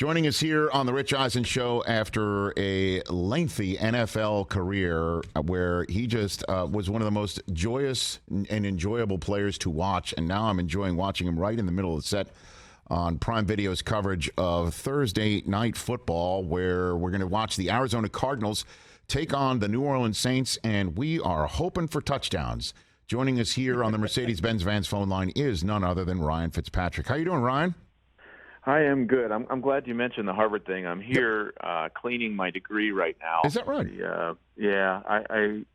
Joining us here on the Rich Eisen Show after a lengthy NFL career where he just was one of the most joyous and enjoyable players to watch, and now I'm enjoying watching him right in the middle of the set on Prime Video's coverage of Thursday Night Football, where we're going to watch the Arizona Cardinals take on the New Orleans Saints, and we are hoping for touchdowns. Joining us here on the Mercedes-Benz Vans phone line is none other than Ryan Fitzpatrick. How you doing, Ryan? Hi, I'm good. I'm glad you mentioned the Harvard thing. I'm here cleaning my degree right now. Is that right? I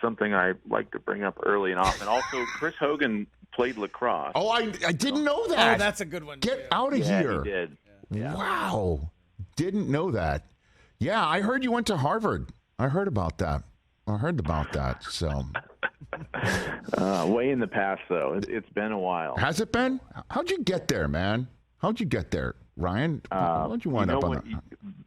something I like to bring up early and often. Also, Chris Hogan played lacrosse. Oh, I didn't know that. Oh, that's a good one. Get out of here. He did. Yeah. Wow. Didn't know that. Yeah, I heard you went to Harvard. I heard about that. So, way in the past, though. It's been a while. Has it been? How'd you get there, man? How'd you get there, Ryan? How'd you wind up on that?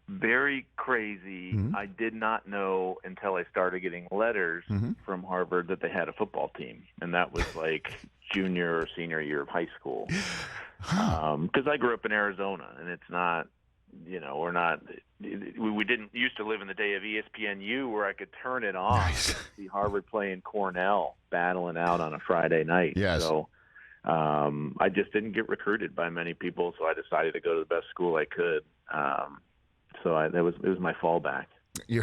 Very crazy. Mm-hmm. I did not know until I started getting letters from Harvard that they had a football team, and that was like junior or senior year of high school. Because I grew up in Arizona, and it's not, we're not. We didn't used to live in the day of ESPNU where I could turn it on and see Harvard playing Cornell battling out on a Friday night. Yes. So I just didn't get recruited by many people, so I decided to go to the best school I could. It was my fallback. Your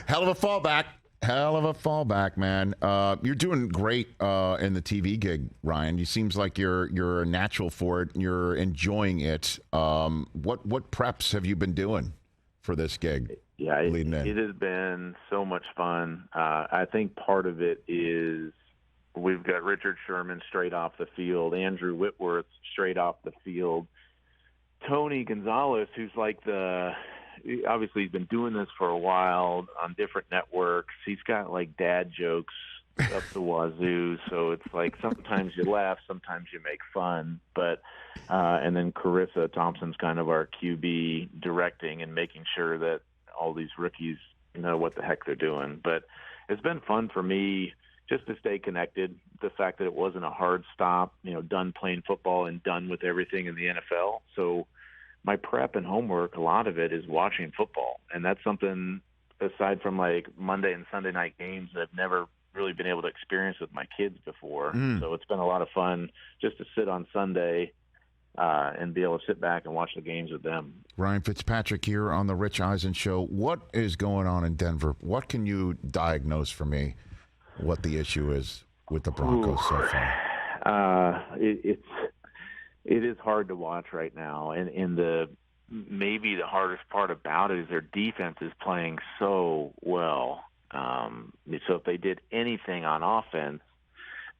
hell of a fallback. Hell of a fallback, man. You're doing great in the TV gig, Ryan. You seems like you're a natural for it. You're enjoying it. What preps have you been doing for this gig? Yeah, it has been so much fun. I think part of it is we've got Richard Sherman straight off the field, Andrew Whitworth straight off the field, Tony Gonzalez, who's like obviously he's been doing this for a while on different networks. He's got like dad jokes up the wazoo, so it's like sometimes you laugh, sometimes you make fun. But and then Carissa Thompson's kind of our QB directing and making sure that all these rookies know what the heck they're doing. But it's been fun for me just to stay connected. The fact that it wasn't a hard stop, done playing football and done with everything in the NFL. So my prep and homework, a lot of it is watching football. And that's something, aside from like Monday and Sunday night games, that I've never really been able to experience with my kids before. So it's been a lot of fun just to sit on Sunday and be able to sit back and watch the games with them. Ryan Fitzpatrick here on the Rich Eisen Show. What is going on in Denver? What can you diagnose for me what the issue is with the Broncos so far? It is hard to watch right now, and maybe the hardest part about it is their defense is playing so well. So if they did anything on offense,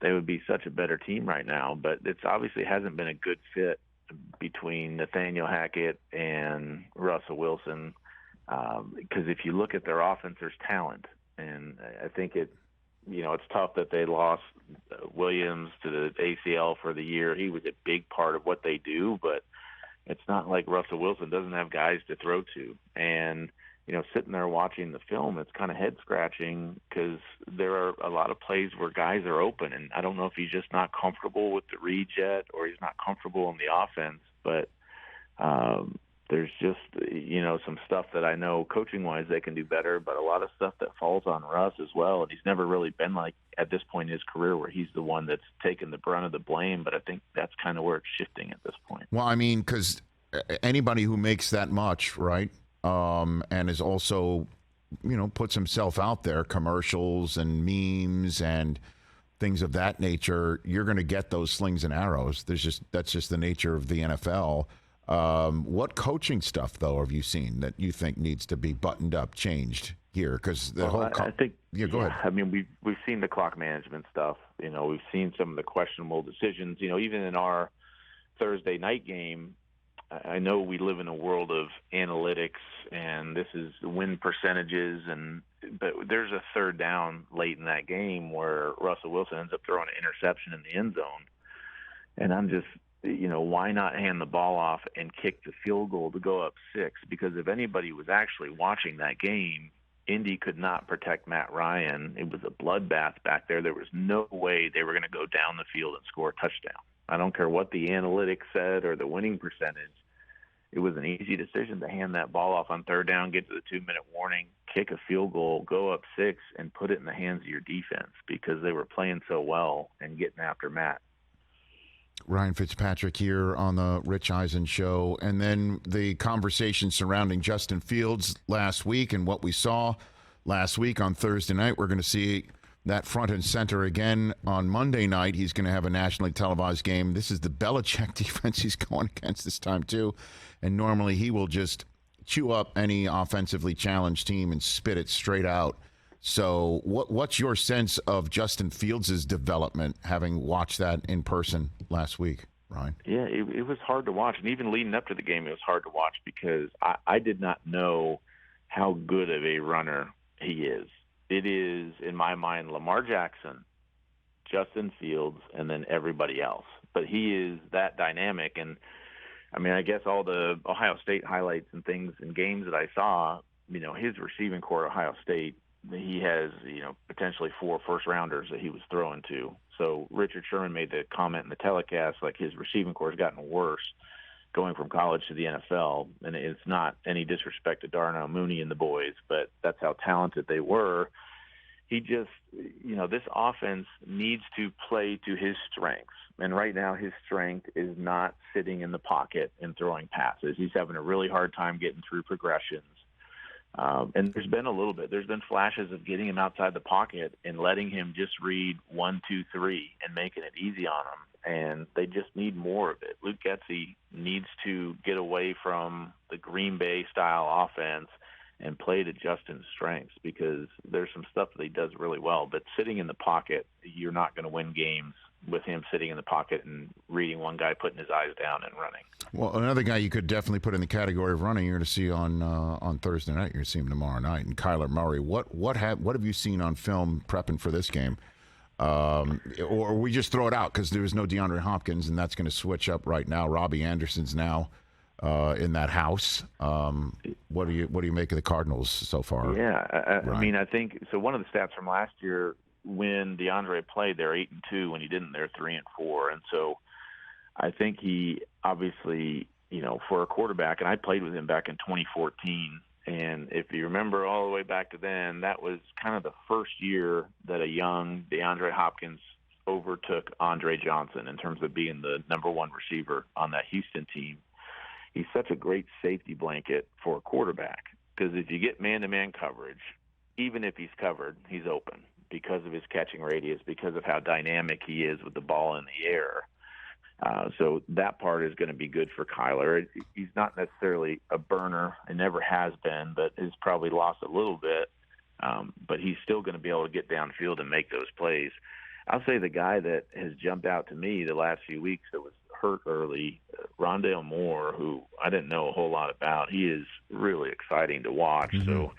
they would be such a better team right now. But it's obviously hasn't been a good fit between Nathaniel Hackett and Russell Wilson. Because if you look at their offense, there's talent, and I think it's tough that they lost Williams to the ACL for the year. He was a big part of what they do, but it's not like Russell Wilson doesn't have guys to throw to. And sitting there watching the film, it's kind of head-scratching because there are a lot of plays where guys are open, and I don't know if he's just not comfortable with the read yet or he's not comfortable in the offense, but there's just, some stuff that I know coaching-wise they can do better, but a lot of stuff that falls on Russ as well, and he's never really been like, at this point in his career, where he's the one that's taken the brunt of the blame, but I think that's kind of where it's shifting at this point. Well, I mean, because anybody who makes that much, right, and is also, puts himself out there, commercials and memes and things of that nature, you're going to get those slings and arrows. That's just the nature of the NFL. What coaching stuff, though, have you seen that you think needs to be buttoned up, changed here? Because I think, go ahead. I mean, we've seen the clock management stuff. We've seen some of the questionable decisions. Even in our Thursday night game, I know we live in a world of analytics, and this is win percentages, but there's a third down late in that game where Russell Wilson ends up throwing an interception in the end zone, and I'm just, why not hand the ball off and kick the field goal to go up 6? Because if anybody was actually watching that game, Indy could not protect Matt Ryan. It was a bloodbath back there. There was no way they were going to go down the field and score a touchdown. I don't care what the analytics said or the winning percentage. It was an easy decision to hand that ball off on third down, get to the 2-minute warning, kick a field goal, go up 6, and put it in the hands of your defense because they were playing so well and getting after Matt. Ryan Fitzpatrick here on the Rich Eisen Show. And then the conversation surrounding Justin Fields last week and what we saw last week on Thursday night. We're going to see that front and center again on Monday night. He's going to have a nationally televised game. This is the Belichick defense he's going against this time, too. And normally he will just chew up any offensively challenged team and spit it straight out. So what's your sense of Justin Fields' development, having watched that in person last week, Ryan? Yeah, it was hard to watch. And even leading up to the game, it was hard to watch because I did not know how good of a runner he is. It is, in my mind, Lamar Jackson, Justin Fields, and then everybody else. But he is that dynamic. And, I mean, I guess all the Ohio State highlights and things and games that I saw, his receiving core at Ohio State, he has, potentially 4 first-rounders that he was throwing to. So Richard Sherman made the comment in the telecast, like his receiving core has gotten worse going from college to the NFL. And it's not any disrespect to Darnell Mooney and the boys, but that's how talented they were. He just, this offense needs to play to his strengths. And right now his strength is not sitting in the pocket and throwing passes. He's having a really hard time getting through progressions. And there's been flashes of getting him outside the pocket and letting him just read 1, 2, 3 and making it easy on him. And they just need more of it. Luke Getsy needs to get away from the Green Bay style offense and play to Justin's strengths, because there's some stuff that he does really well. But sitting in the pocket, you're not going to win games with him sitting in the pocket and reading one guy, putting his eyes down and running. Well, another guy you could definitely put in the category of running, you're going to see on Thursday night. You're going to see him tomorrow night. And Kyler Murray, what have you seen on film prepping for this game? Or we just throw it out because there's no DeAndre Hopkins, and that's going to switch up right now. Robbie Anderson's now in that house. What do you make of the Cardinals so far? Yeah, I mean, I think so. One of the stats from last year, when DeAndre played, they're 8-2. When he didn't, they're 3-4. And so I think he obviously, for a quarterback, and I played with him back in 2014. And if you remember all the way back to then, that was kind of the first year that a young DeAndre Hopkins overtook Andre Johnson in terms of being the number 1 receiver on that Houston team. He's such a great safety blanket for a quarterback, because if you get man-to-man coverage, even if he's covered, he's open because of his catching radius, because of how dynamic he is with the ball in the air. So that part is going to be good for Kyler. He's not necessarily a burner, and never has been, but has probably lost a little bit. But he's still going to be able to get downfield and make those plays. I'll say the guy that has jumped out to me the last few weeks that was hurt early, Rondale Moore, who I didn't know a whole lot about. He is really exciting to watch. Mm-hmm. So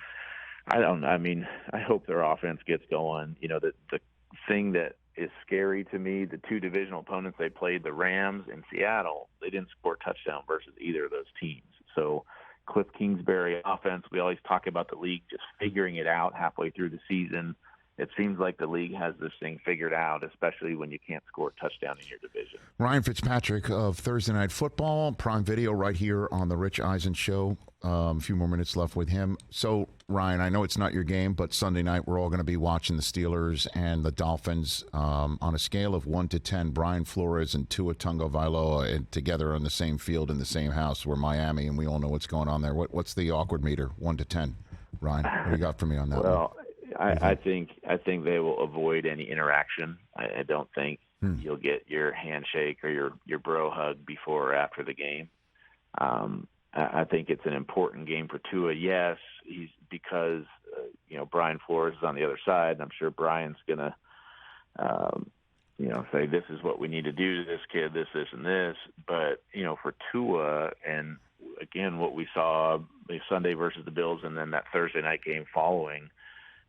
I hope their offense gets going. The thing that is scary to me, the 2 divisional opponents they played, the Rams and Seattle, they didn't score a touchdown versus either of those teams. So Cliff Kingsbury offense, we always talk about the league just figuring it out halfway through the season. It seems like the league has this thing figured out, especially when you can't score a touchdown in your division. Ryan Fitzpatrick of Thursday Night Football, Prime Video right here on the Rich Eisen Show. A few more minutes left with him. So, Ryan, I know it's not your game, but Sunday night we're all going to be watching the Steelers and the Dolphins. On a scale of 1 to 10, Brian Flores and Tua Tagovailoa together on the same field in the same house. We're Miami, and we all know what's going on there. What's the awkward meter, 1 to 10? Ryan, what do you got for me on that? Well, I think they will avoid any interaction. I don't think you'll get your handshake or your bro hug before or after the game. I think it's an important game for Tua. Yes, he's because Brian Flores is on the other side, and I'm sure Brian's gonna say this is what we need to do to this kid, this, and this. But for Tua, and again, what we saw Sunday versus the Bills, and then that Thursday night game following,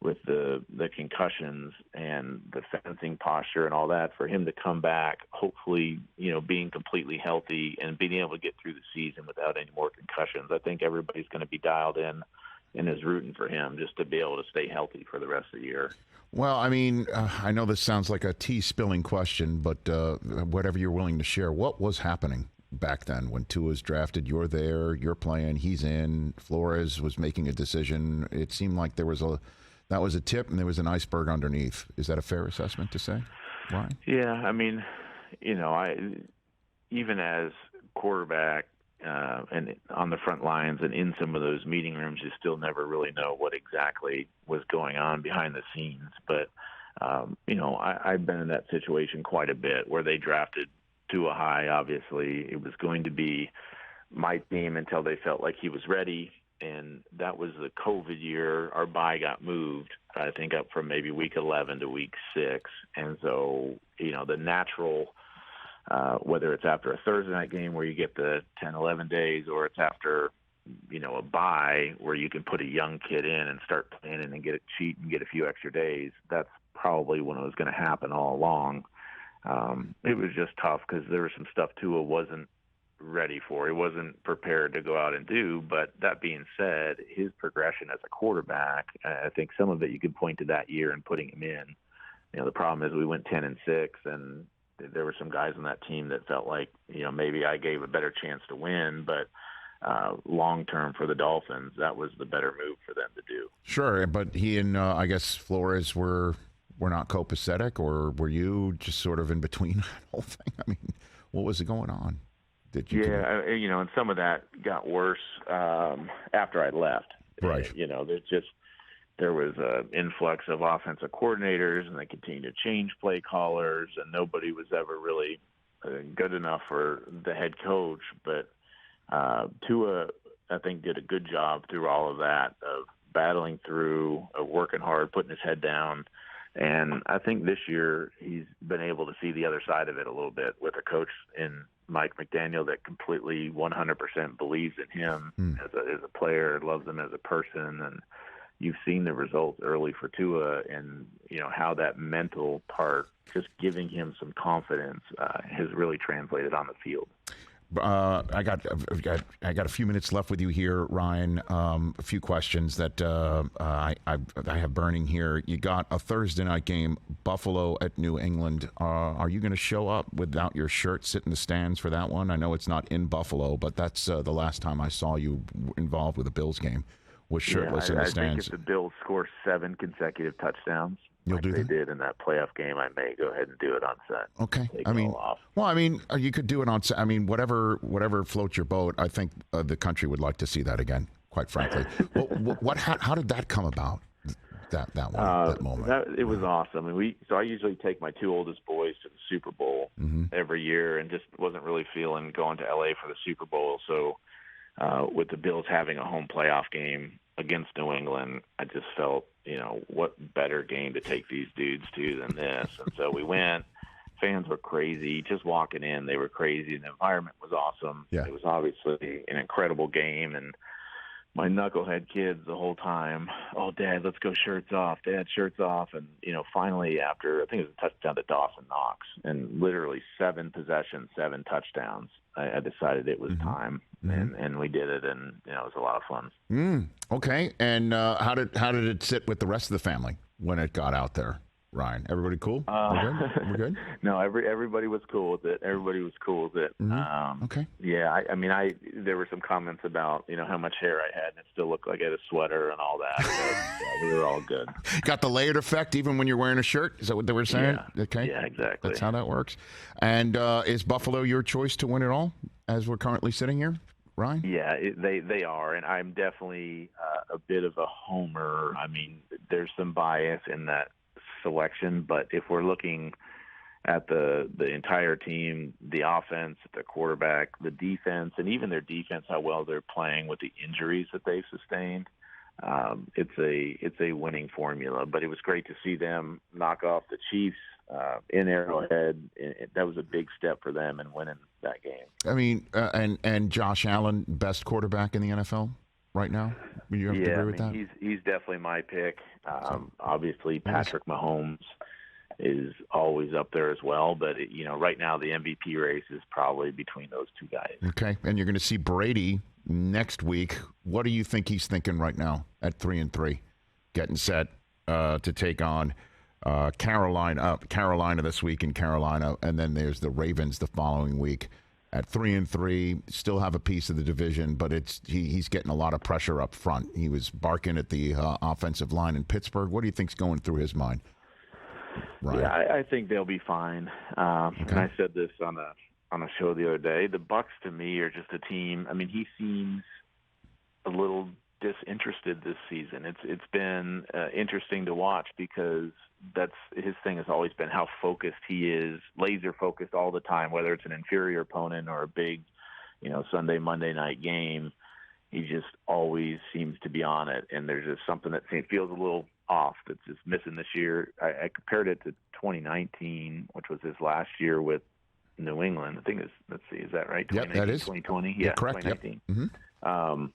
with the concussions and the fencing posture and all that, for him to come back, hopefully, being completely healthy and being able to get through the season without any more concussions. I think everybody's going to be dialed in and is rooting for him just to be able to stay healthy for the rest of the year. Well, I mean, I know this sounds like a tea-spilling question, but whatever you're willing to share, what was happening back then when Tua was drafted? You're there, you're playing, he's in, Flores was making a decision. It seemed like that was a tip and there was an iceberg underneath. Is that a fair assessment to say, Ryan? Yeah, I mean, even as quarterback and on the front lines and in some of those meeting rooms, you still never really know what exactly was going on behind the scenes. But, I've been in that situation quite a bit where they drafted Tua high. Obviously, it was going to be my team until they felt like he was ready. And that was the COVID year. Our bye got moved, I think, up from maybe week 11 to week 6. And so, the natural whether it's after a Thursday night game where you get the 10, 11 days, or it's after, a bye where you can put a young kid in and start planning and get a cheat and get a few extra days, that's probably when it was going to happen all along. It was just tough because there was some stuff Tua wasn't ready for. He wasn't prepared to go out and do. But that being said, his progression as a quarterback, I think some of it you could point to that year and putting him in. The problem is we went 10-6, and there were some guys on that team that felt like, maybe I gave a better chance to win, but long term for the Dolphins, that was the better move for them to do. Sure, but he and I guess Flores were not copacetic, or were you just sort of in between that whole thing? I mean, what was going on? And some of that got worse after I left. Right. There was an influx of offensive coordinators, and they continued to change play callers, and nobody was ever really good enough for the head coach. But Tua, I think, did a good job through all of that, of battling through, of working hard, putting his head down. And I think this year he's been able to see the other side of it a little bit with a coach in Mike McDaniel that completely 100% believes in him as a player, loves him as a person, and you've seen the results early for Tua, and how that mental part, just giving him some confidence, has really translated on the field. I got a few minutes left with you here, Ryan. A few questions that I have burning here. You got a Thursday night game, Buffalo at New England. Are you going to show up without your shirt, sit in the stands for that one? I know it's not in Buffalo, but that's the last time I saw you involved with a Bills game. Was shirtless in the stands. I think if the Bills score 7 consecutive touchdowns, you'll do that? They did in that playoff game, I may go ahead and do it on set. Okay. You could do it on set. I mean, whatever floats your boat. I think the country would like to see that again, quite frankly. How did that come about? That moment. It was awesome. I usually take my 2 oldest boys to the Super Bowl every year, and just wasn't really feeling going to LA for the Super Bowl. So with the Bills having a home playoff game against New England, I just felt, what better game to take these dudes to than this? And so we went. Fans were crazy. Just walking in, they were crazy. The environment was awesome. Yeah. It was obviously an incredible game. And my knucklehead kids the whole time, oh, Dad, let's go shirts off. Dad, shirts off. And, finally after, I think it was a touchdown to Dawson Knox, and literally 7 possessions, 7 touchdowns, I decided it was time. And we did it, and it was a lot of fun. Okay. And how did it sit with the rest of the family when it got out there, Ryan? Everybody cool? We're good? No, everybody was cool with it. Okay. Yeah, there were some comments about how much hair I had, and it still looked like I had a sweater and all that. So, we were all good. Got the layered effect even when you're wearing a shirt? Is that what they were saying? Yeah. Okay. Yeah, exactly. That's how that works. And is Buffalo your choice to win it all as we're currently sitting here, Ryan? Yeah, they are, and I'm definitely a bit of a homer. There's some bias in that selection, but if we're looking at the entire team, the offense, the quarterback, the defense, and even their defense, how well they're playing with the injuries that they've sustained, it's a winning formula. But it was great to see them knock off the Chiefs in Arrowhead. That was a big step for them in winning that game. And Josh Allen, best quarterback in the NFL right now? Would you have to agree with that? He's definitely my pick. Obviously, Patrick Mahomes is always up there as well. But, right now the MVP race is probably between those two guys. Okay, and you're going to see Brady next week. What do you think he's thinking right now at 3-3, getting set to take on Carolina this week in Carolina, and then there's the Ravens the following week. At 3-3, still have a piece of the division, but he's getting a lot of pressure up front. He was barking at the offensive line in Pittsburgh. What do you think's going through his mind? Ryan? Yeah, I think they'll be fine. And I said this on a show the other day. The Bucs, to me, are just a team. I mean, he seems a little disinterested this season. It's been interesting to watch because that's his thing has always been how focused he is, laser focused all the time, whether it's an inferior opponent or a big, Sunday, Monday night game. He just always seems to be on it, and there's just something that feels a little off that's just missing this year. I compared it to 2019, which was his last year with New England. I think let's see, is that right? Yep, that is 2020. Yeah, correct. 2019. Yep. Mm-hmm.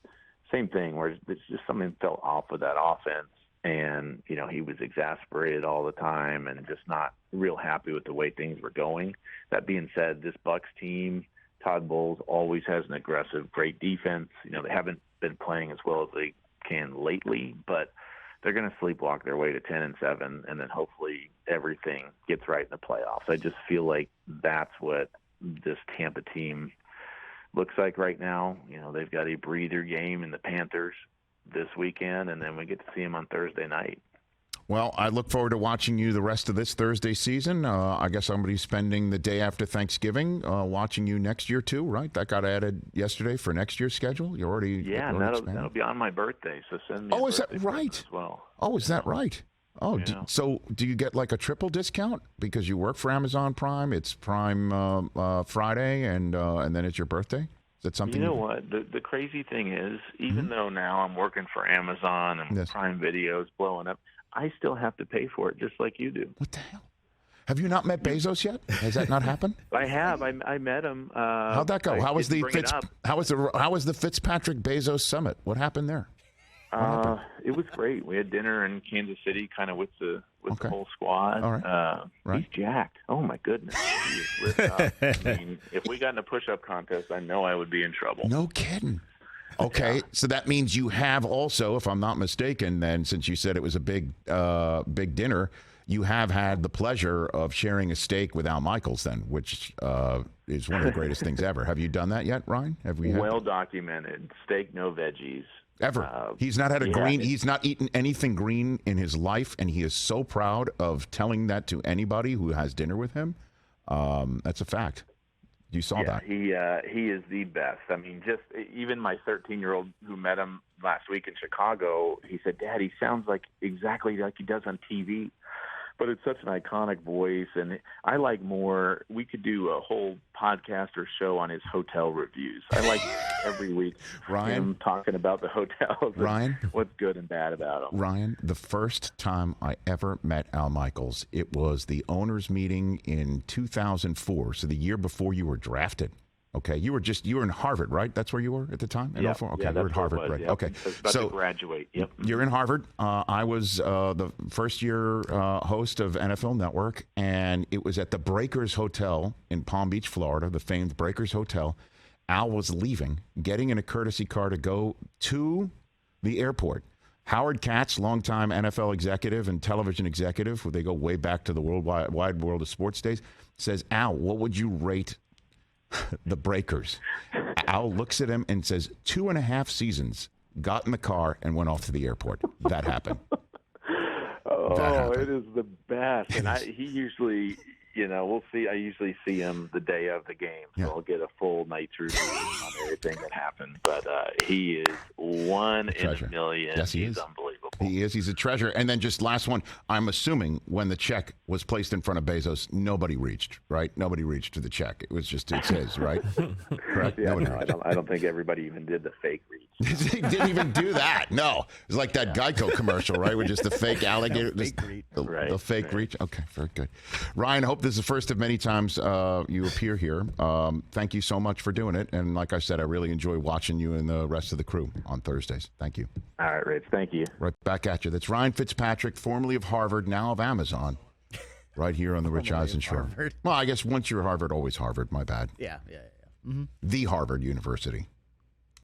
Same thing, where it's just something felt off with that offense, and he was exasperated all the time and just not real happy with the way things were going. That being said, this Bucs team, Todd Bowles always has an aggressive, great defense. They haven't been playing as well as they can lately, but they're going to sleepwalk their way to 10-7, and then hopefully everything gets right in the playoffs. I just feel like that's what this Tampa team looks like right now. They've got a breather game in the Panthers this weekend, and then we get to see them on Thursday night. Well, I look forward to watching you the rest of this Thursday season. I guess I'm going to be spending the day after Thanksgiving watching you next year too, right? That got added yesterday for next year's schedule. You're already that'll be on my birthday. So send me. Oh, is that right? As well. Oh, is that right? Oh, yeah. So do you get like a triple discount because you work for Amazon Prime? It's Prime Friday, and then it's your birthday. Is that something? What? The crazy thing is, even though now I'm working for Amazon and Prime Video's blowing up, I still have to pay for it just like you do. What the hell? Have you not met Bezos yet? Has that not happened? I have. I met him. How'd that go? How was the Fitzpatrick Bezos summit? What happened there? It was great. We had dinner in Kansas City, kind of with the whole squad. All right. He's jacked. Oh my goodness, he is ripped up. I mean, if we got in a push-up contest, I know I would be in trouble. No kidding. Okay, so that means you have also, if I'm not mistaken, then since you said it was a big dinner, you have had the pleasure of sharing a steak with Al Michaels, then, which is one of the greatest things ever. Have you done that yet, Ryan? Have we? Well documented. Steak, no veggies. Ever. He's not had a green. He's not eaten anything green in his life, and he is so proud of telling that to anybody who has dinner with him. That's a fact. You saw that. He is the best. I mean, just even my 13-year-old who met him last week in Chicago, he said, "Dad, he sounds exactly like he does on TV." But it's such an iconic voice, and I like more. We could do a whole podcast or show on his hotel reviews. I like every week him talking about the hotels, and what's good and bad about them. Ryan, the first time I ever met Al Michaels, it was the owners' meeting in 2004, so the year before you were drafted. Okay, you were in Harvard, right? That's where you were at the time? Yeah. Okay, yeah, you were at Harvard, right? Yep. Okay. I was about to graduate. Yep. You're in Harvard. I was the first-year host of NFL Network, and it was at the Breakers Hotel in Palm Beach, Florida, the famed Breakers Hotel. Al was leaving, getting in a courtesy car to go to the airport. Howard Katz, longtime NFL executive and television executive, where they go way back to the wide world of sports days, says, "Al, what would you rate the Breakers?" Al looks at him and says, 2.5 seasons, got in the car and went off to the airport. That happened. It is the best. And he usually, we'll see. I usually see him the day of the game, so I'll get a full night's review on everything that happened. But he is one in a million. Yes, he He's is. unbelievable. He is. He's a treasure. And then just last one, I'm assuming when the check was placed in front of Bezos, nobody reached, right? Nobody reached to the check. It was just, it says, right? Correct? Yeah, I don't think everybody even did the fake reach. They didn't even do that. No. It was like that Geico commercial, right? With just the fake alligator. The fake reach. Okay, very good. Ryan, I hope this is the first of many times you appear here. Thank you so much for doing it. And like I said, I really enjoy watching you and the rest of the crew on Thursdays. Thank you. All right, Rich. Thank you. Right back at you. That's Ryan Fitzpatrick, formerly of Harvard, now of Amazon. right here on the Rich Eisen Show. Harvard. Well, I guess once you're Harvard, always Harvard. My bad. Yeah. Mm-hmm. The Harvard University.